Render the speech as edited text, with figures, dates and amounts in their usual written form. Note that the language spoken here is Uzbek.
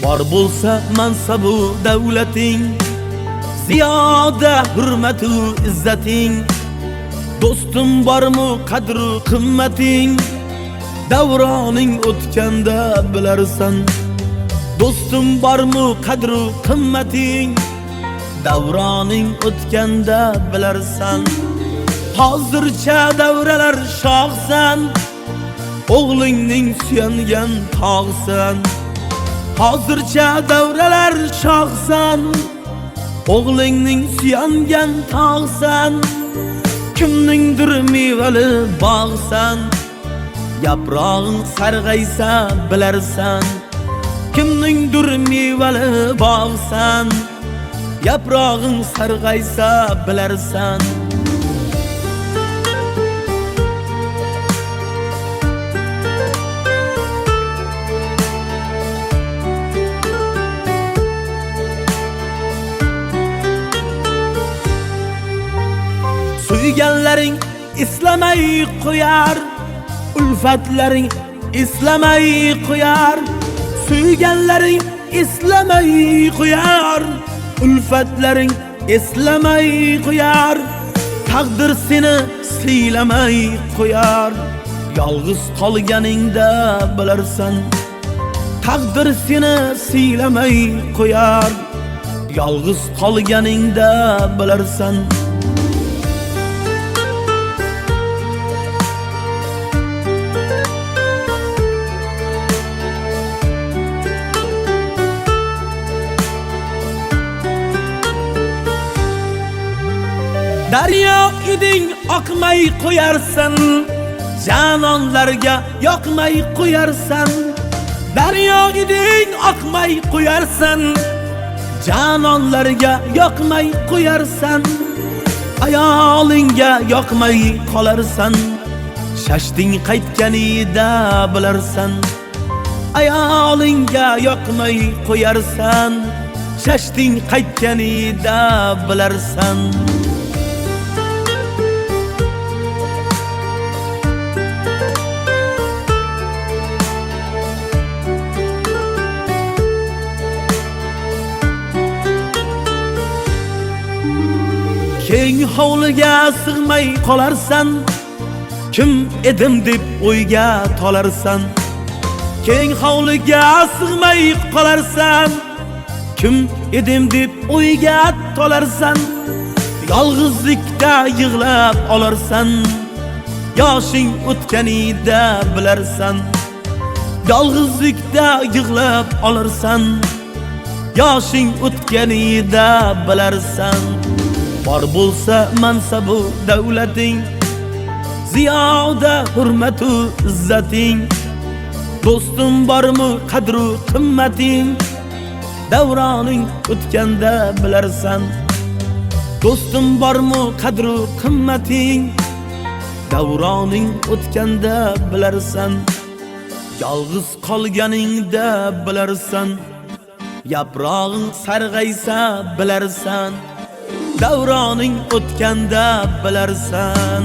Bor bo'lsa mansabu davlating, ziyoda hurmatu izzating, do'stim bormi qadru qimmating, davroning o'tganda bilarsan. Do'stim bormi qadru qimmating, davroning o'tganda bilarsan. Hozircha davralar shohsan, o'g'lingning suyangan tog'san. Hozircha davralar shohsan, o'g'lingning suyangan tog'san. Kimningdir mevali bog'san, yaprog'ing sarg'aysa bilarsan. Kimningdir mevali bog'san, yaprog'ing sarg'aysa bilarsan. Suyganlaring islamay qo'yar, ulfatlaring islamay qo'yar. Suyganlaring islamay qo'yar, ulfatlaring islamay qo'yar. Taqdir seni siylamay qo'yar, yolg'iz qolganingda bilarsan. Taqdir seni siylamay qo'yar, yolg'iz qolganingda bilarsan. Daryo iding oqmay qo'yarsan, janonlarga yoqmay qo'yarsan. Daryo iding oqmay qo'yarsan, janonlarga yoqmay qo'yarsan. Ayolingga yoqmay qolarsan, shashting qaytganida bilarsan. Ayolingga yoqmay qo'yarsan, shashting qaytganida bilarsan. Keng hovliga sig'may qolarsan, kim edim deb o'yga tolarsan. Keng hovliga sig'may qolarsan, kim edim deb o'yga tolarsan. Yolg'izlikda yig'lab olarsan, yoshing o'tganida bilarsan. Yolg'izlikda yig'lab olarsan, yoshing o'tganida bilarsan. Bor bo'lsa mansabu davlating, ziyoda hurmatu izzating, do'stim bormi qadru qimmating, davroning o'tganda bilarsan. Do'stim bormi qadru qimmating, davroning o'tganda bilarsan. Yolg'iz qolganingda bilarsan, yaprog'ing sarg'aysa bilarsan. Davroning o'tganda bilarsan.